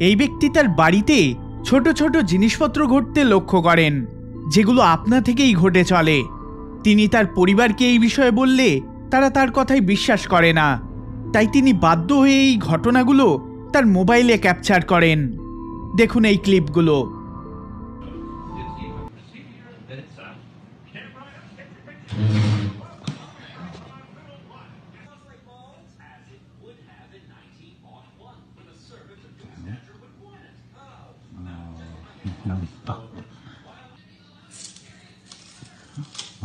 এই ব্যক্তি তার বাড়িতে ছোট ছোট জিনিসপত্র ঘটতে লক্ষ্য করেন, যেগুলো আপনা থেকেই ঘটে চলে। তিনি তার পরিবারকে এই বিষয়ে বললে তারা তার কথায় বিশ্বাস করে না, তাই তিনি বাধ্য হয়ে এই ঘটনাগুলো তার মোবাইলে ক্যাপচার করেন। দেখুন এই ক্লিপগুলো।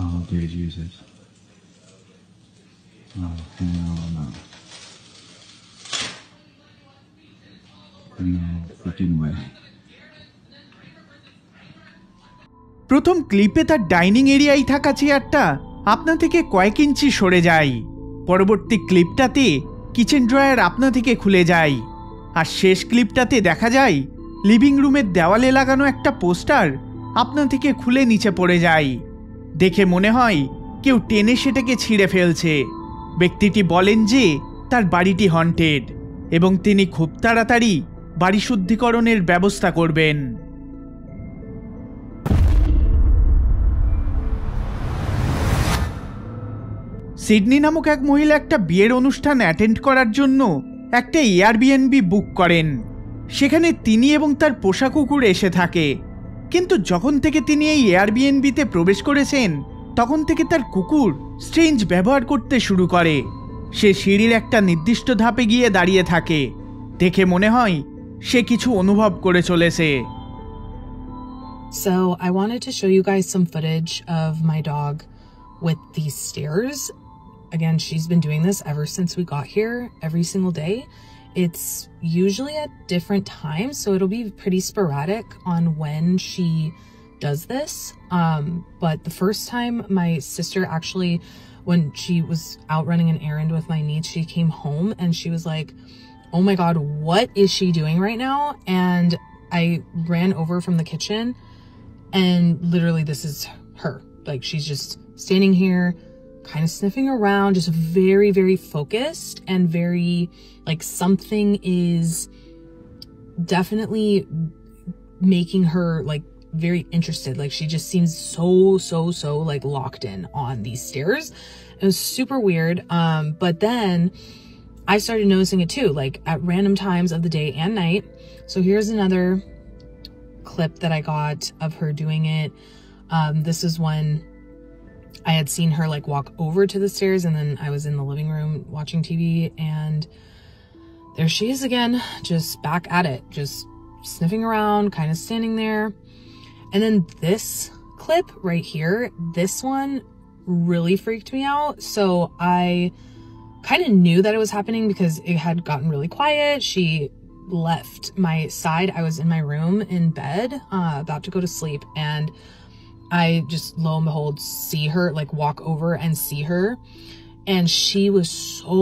Oh, dear Jesus. Oh, hell no. No freaking way. প্রথম ক্লিপে তার ডাইনিং এরিয়ায় থাকা চেয়ারটা আপনা থেকে কয়েক ইঞ্চি সরে যায়। পরবর্তী ক্লিপটাতে কিচেন ড্রয়ার আপনা থেকে খুলে যায়। আর শেষ ক্লিপটাতে দেখা যায় লিভিং রুমের দেওয়ালে লাগানো একটা পোস্টার আপনা থেকে খুলে নিচে পড়ে যায়। দেখে মনে হয় কেউ টেনে সেটাকে ছিঁড়ে ফেলছে। ব্যক্তিটি বলেন যে তার বাড়িটি হন্টেড এবং তিনি খুব তাড়াতাড়ি বাড়ি শুদ্ধিকরণের ব্যবস্থা করবেন। সিডনি নামক এক মহিলা একটা বিয়ের অনুষ্ঠান অ্যাটেন্ড করার জন্য একটা এয়ারবিএনবি বুক করেন। সেখানে তিনি এবং তার পোষা কুকুর এসে থাকে, কিন্তু যখন থেকে তিনি এই এয়ারবিএনবিতে প্রবেশ করেছেন তখন থেকে তার কুকুর স্ট্রেঞ্জ ব্যবহার করতে শুরু করে। সে সিঁড়ির একটা নির্দিষ্ট ধাপে গিয়ে দাঁড়িয়ে থাকে। দেখে মনে হয় সে কিছু অনুভব করে চলেছে। So I wanted to show you guys some footage of my dog with these stairs. Again, she's been doing this ever since we got here, every single day. It's usually at different times, so it'll be pretty sporadic on when she does this. But the first time my sister actually, when she was out running an errand with my niece, she came home and she was like, oh my God, what is she doing right now? And I ran over from the kitchen and literally this is her. Like she's just standing here, kind of sniffing around, just very, very focused and very like something is definitely making her like very interested. Like she just seems so like locked in on these stairs. It was super weird. But then I started noticing it too, like at random times of the day and night. So here's another clip that I got of her doing it. This is when I had seen her like walk over to the stairs and then I was in the living room watching TV and there she is again, just back at it, just sniffing around, kind of standing there. And then this clip right here, this one really freaked me out. So I kind of knew that it was happening because it had gotten really quiet. She left my side. I was in my room in bed, about to go to sleep, and I just lo and behold see her, like walk over and see her, and she was so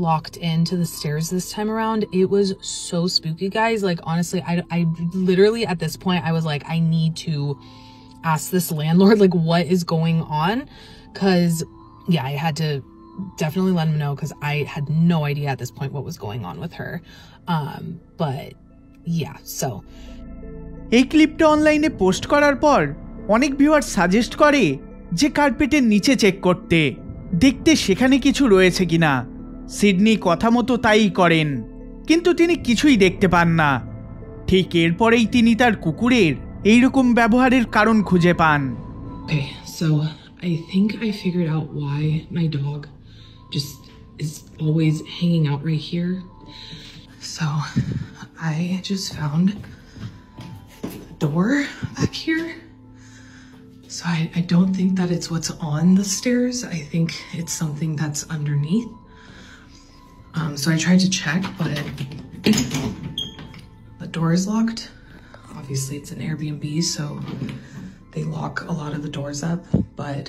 locked into the stairs this time around. It was so spooky, guys. Like honestly, I literally at this point I was like, I need to ask this landlord like what is going on, because yeah, I had to definitely let him know because I had no idea at this point what was going on with her. But yeah, so এই ক্লিপটা অনলাইনে post করার পর অনেক viewer suggest করে যে কার্পেটের নিচে চেক করতে, দেখতে সেখানে কিছু রয়েছে কিনা। সিডনি কথা মতো তাই করেন, কিন্তু তিনি কিছুই দেখতে পান না। ঠিক এরপরেই তিনি তার কুকুরের এইরকম ব্যবহারের কারণ খুঁজে পান। Okay, so I think I figured out why my dog just is always hanging out right here. So I just found a door back here. So I don't think that it's what's on the stairs. I think it's something that's underneath. So I tried to check, but the door is locked. Obviously it's an Airbnb, so they lock a lot of the doors up, but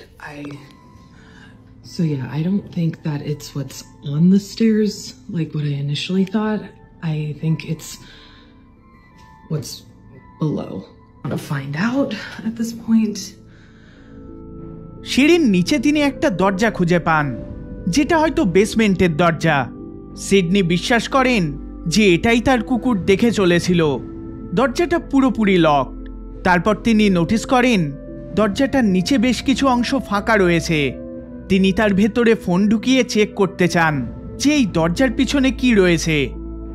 so yeah, I don't think that it's what's on the stairs like what I initially thought. I think it's what's below. I want to find out at this point. সিঁড়ির নিচে তিনি একটা দরজা খুঁজে পান, যেটা হয়তো বেসমেন্টের দরজা। সিডনি বিশ্বাস করেন যে এটাই তার কুকুর দেখে চলেছিল। দরজাটা পুরোপুরি লক। তারপর তিনি নোটিস করেন দরজাটার নিচে বেশ কিছু অংশ ফাঁকা রয়েছে। তিনি তার ভেতরে ফোন ঢুকিয়ে চেক করতে চান যে এই দরজার পিছনে কি রয়েছে।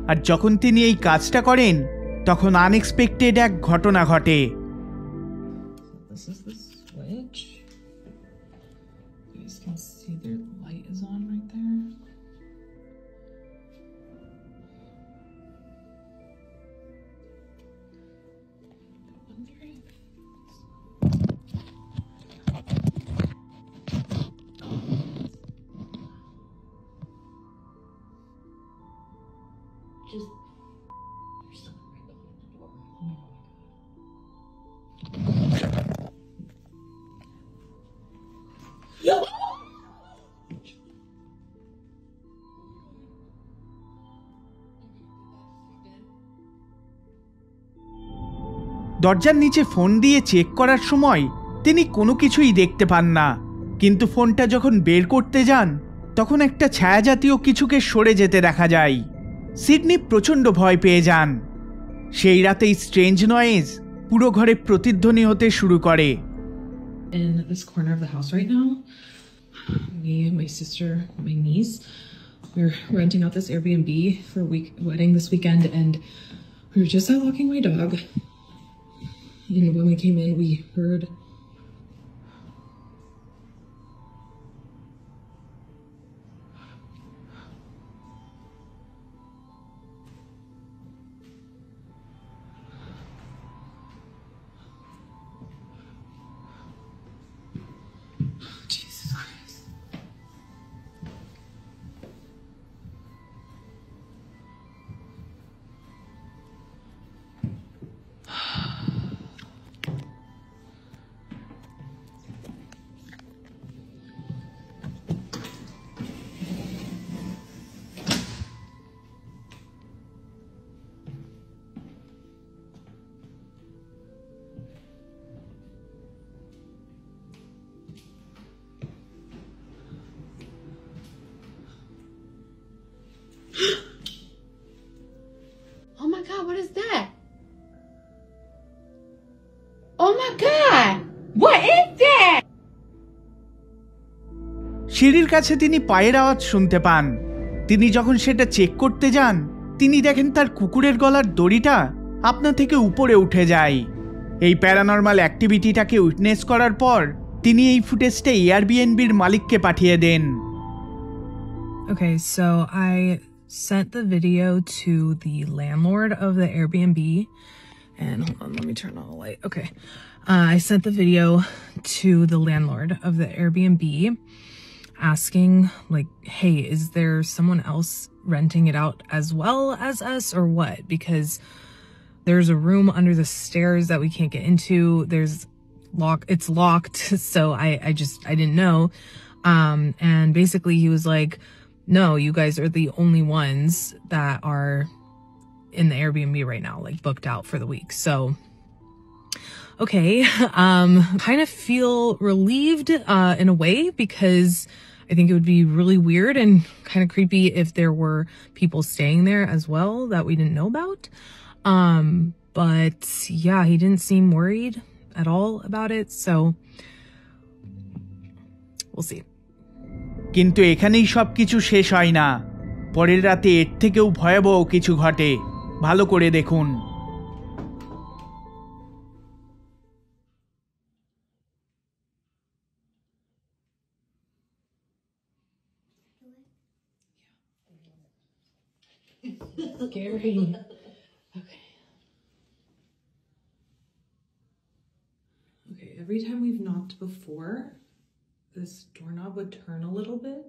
আর যখন তিনি এই কাজটা করেন তখন আনএক্সপেক্টেড এক ঘটনা ঘটে। This is the switch. You guys can see the light is on right there. Just there's someone right behind the door. Oh my god. দরজার নিচে ফোন দিয়ে চেক করার সময় তিনি কোনো কিছুই দেখতে পান না, কিন্তু ফোনটা যখন বের করতে যান তখন একটা ছায়াজাতীয় কিছুকে সরে যেতে দেখা যায়। সিডনি প্রচণ্ড ভয় পেয়ে যান। সেই রাতেই স্ট্রেঞ্জ নয়েজ পুরো ঘরে প্রতিধ্বনি হতে শুরু করে। In this corner of the house right now, me, my sister, my niece, we're renting out this Airbnb for a wedding this weekend, and we were just out walking my dog. And when we came in, we heard Jesus Christ. Oh my god, what is that? Oh my god! What is that? সিঁড়ির কাছে তিনি পায়ের আওয়াজ শুনতে পান। তিনি যখন সেটা চেক করতে যান তিনি দেখেন তার কুকুরের গলার দড়িটা আপনা থেকে উপরে উঠে যায়। এই প্যারানর্মাল অ্যাক্টিভিটিটাকে উইটনেস করার পর তিনি এই ফুটেজটা এয়ারবিএনবির মালিককে পাঠিয়ে দেন। Okay, so I sent the video to the landlord of the Airbnb, and hold on, let me turn on the light. Okay, I sent the video to the landlord of the Airbnb asking, like, hey, is there someone else renting it out as well as us or what? Because there's a room under the stairs that we can't get into. It's locked. So I didn't know. And basically he was like, no, you guys are the only ones that are in the Airbnb right now, like booked out for the week. So, okay. Kind of feel relieved, in a way, because I think it would be really weird and kind of creepy if there were people staying there as well that we didn't know about. But yeah, he didn't seem worried at all about it. So we'll see. কিন্তু এখানেই সবকিছু শেষ হয় না। পরের রাতে এর থেকেও ভয়াবহ কিছু ঘটে। ভালো করে দেখুন। Scary. Okay. Okay, every time we've knocked before, this doorknob would turn a little bit.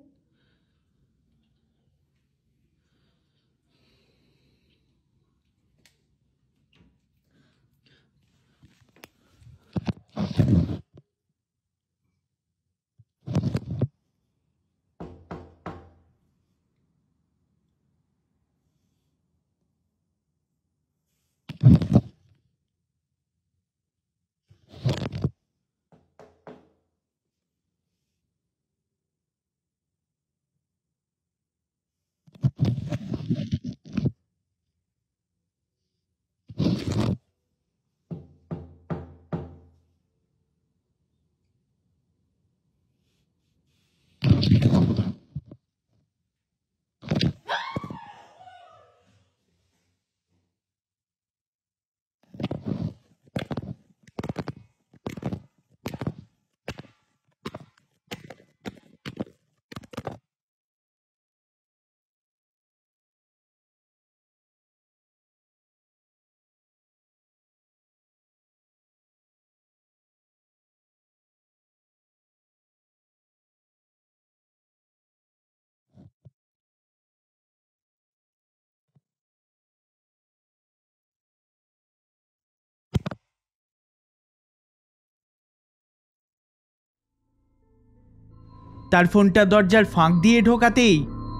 তার ফোনটা দরজার ফাঁক দিয়ে ঢোকাতেই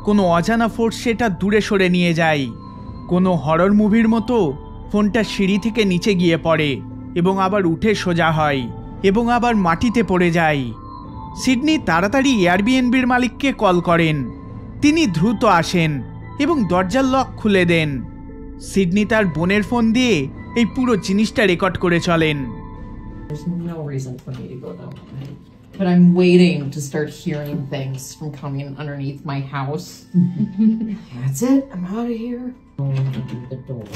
কোনো অজানা ফোর্স সেটা দূরে সরে নিয়ে যায়। কোনো হরর মুভির মতো ফোনটা সিঁড়ি থেকে নিচে গিয়ে পড়ে এবং আবার উঠে সোজা হয় এবং আবার মাটিতে পড়ে যায়। সিডনি তাড়াতাড়ি এয়ারবিএনবির মালিককে কল করেন। তিনি দ্রুত আসেন এবং দরজার লক খুলে দেন। সিডনি তার বোনের ফোন দিয়ে এই পুরো জিনিসটা রেকর্ড করে চলেন। There's no reason for me to go that way. But I'm waiting to start hearing things from coming underneath my house. That's it. I'm out of here. Going to do the door.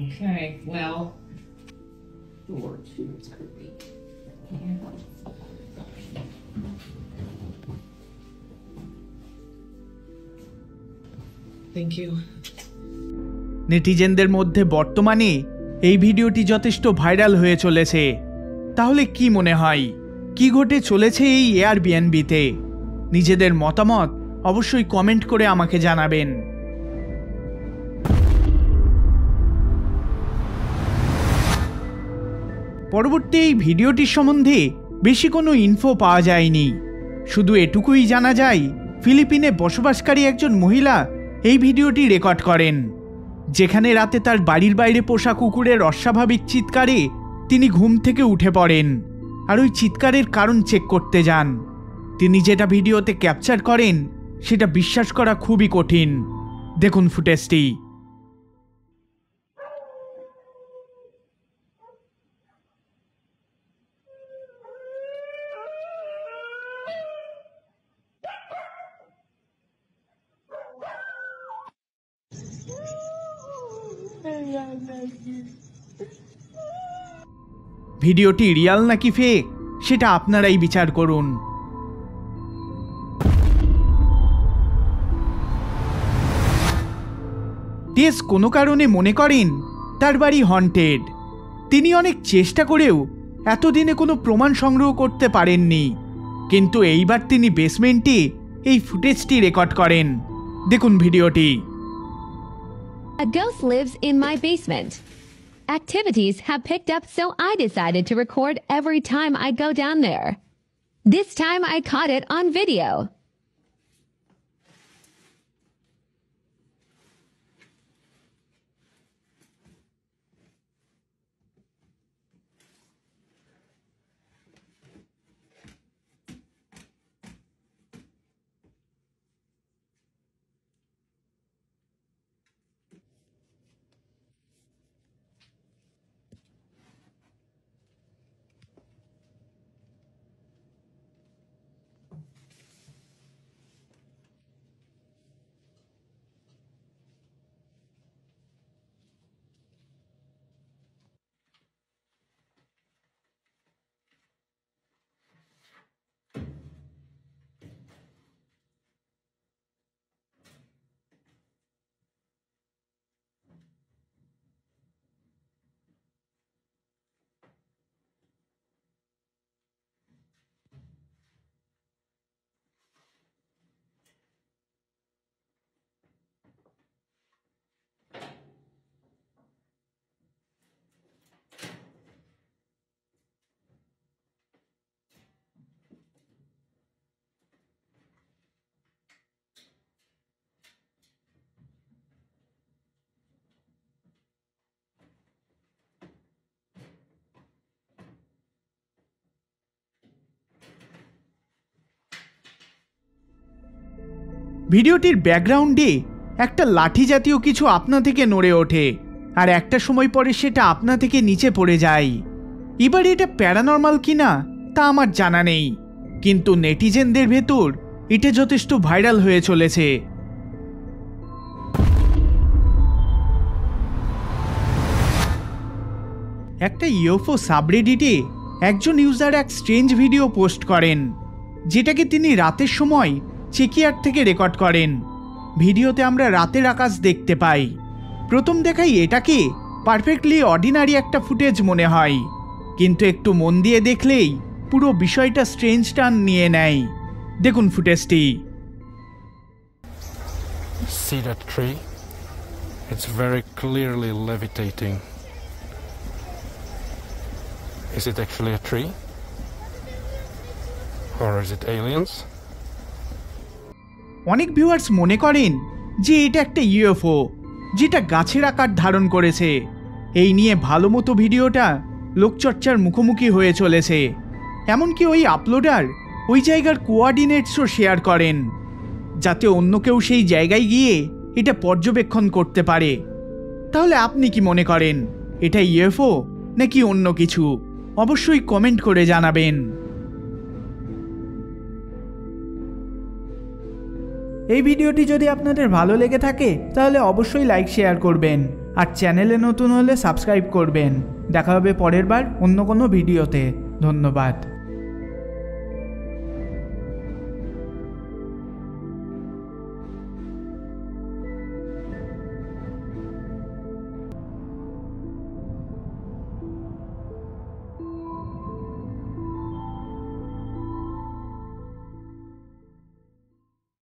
Okay, well, door 2 is creepy. Thank you. নেটিজেনদের মধ্যে বর্তমানে এই ভিডিওটি যথেষ্ট viral হয়ে চলেছে। তাহলে কি মনে হয় কি ঘটে চলেছে এই এয়ারবিএনবিতে? নিজেদের মতামত অবশ্যই কমেন্ট করে আমাকে জানাবেন। পরবর্তী এই ভিডিওটির সম্বন্ধে বেশি কোনো ইনফো পাওয়া যায়নি। শুধু এটুকুই জানা যায় ফিলিপিনে বসবাসকারী একজন মহিলা এই ভিডিওটি রেকর্ড করেন, যেখানে রাতে তার বাড়ির বাইরে পোষা কুকুরের অস্বাভাবিক চিৎকারে তিনি ঘুম থেকে উঠে পড়েন আর ওই চিৎকারের কারণ চেক করতে যান। তিনি যেটা ভিডিওতে ক্যাপচার করেন সেটা বিশ্বাস করা খুবই কঠিন। দেখুন ফুটেজটি। ভিডিওটি রিয়াল নাকি ফেক সেটা আপনারাই বিচার করুন। টেস কোনো কারণে মনে করেন তার বাড়ি হন্টেড। তিনি অনেক চেষ্টা করেও এতদিনে কোনো প্রমাণ সংগ্রহ করতে পারেননি, কিন্তু এইবার তিনি বেসমেন্টে এই ফুটেজটি রেকর্ড করেন। দেখুন ভিডিওটি। A ghost lives in my basement. Activities have picked up, so I decided to record every time I go down there. This time I caught it on video. ভিডিওটির ব্যাকগ্রাউন্ডে একটা লাঠি জাতীয় কিছু আপনা থেকে নড়ে ওঠে আর একটা সময় পরে সেটা আপনা থেকে নিচে পড়ে যায়। এবার এটা প্যারানর্মাল কিনা তা আমার জানা নেই, কিন্তু নেটিজেনদের ভেতর এটা যথেষ্ট ভাইরাল হয়ে চলেছে। একটা ইউএফও সাবরেডিটে একজন ইউজার এক স্ট্রেঞ্জ ভিডিও পোস্ট করেন, যেটাকে তিনি রাতের সময় চেকিয়ার থেকে রেকর্ড করেন। ভিডিওতে আমরা রাতের আকাশ দেখতে পাই। প্রথম দেখাই এটাকে পারফেক্টলি অর্ডিনারি একটা ফুটেজ মনে হয়, কিন্তু একটু মন দিয়ে দেখলেই পুরো বিষয়টা স্ট্রেঞ্জ টার্ন নিয়ে নেয়। দেখুন ফুটেজটি। See that tree? It's very clearly levitating. Is it actually a tree? Or is it aliens? অনেক ভিউয়ার্স মনে করেন যে এটা একটা ইউএফও যেটা গাছের আকার ধারণ করেছে। এই নিয়ে ভালো মতো ভিডিওটা লোকচর্চার মুখোমুখি হয়ে চলেছে। এমনকি ওই আপলোডার ওই জায়গার কোঅর্ডিনেটসও শেয়ার করেন, যাতে অন্য কেউ সেই জায়গায় গিয়ে এটা পর্যবেক্ষণ করতে পারে। তাহলে আপনি কি মনে করেন, এটা ইউএফও নাকি অন্য কিছু? অবশ্যই কমেন্ট করে জানাবেন। এই ভিডিওটি যদি আপনাদের ভালো লেগে থাকে তাহলে অবশ্যই লাইক শেয়ার করবেন, আর চ্যানেলে নতুন হলে সাবস্ক্রাইব করবেন। দেখা হবে পরের বার অন্য কোনো ভিডিওতে। ধন্যবাদ।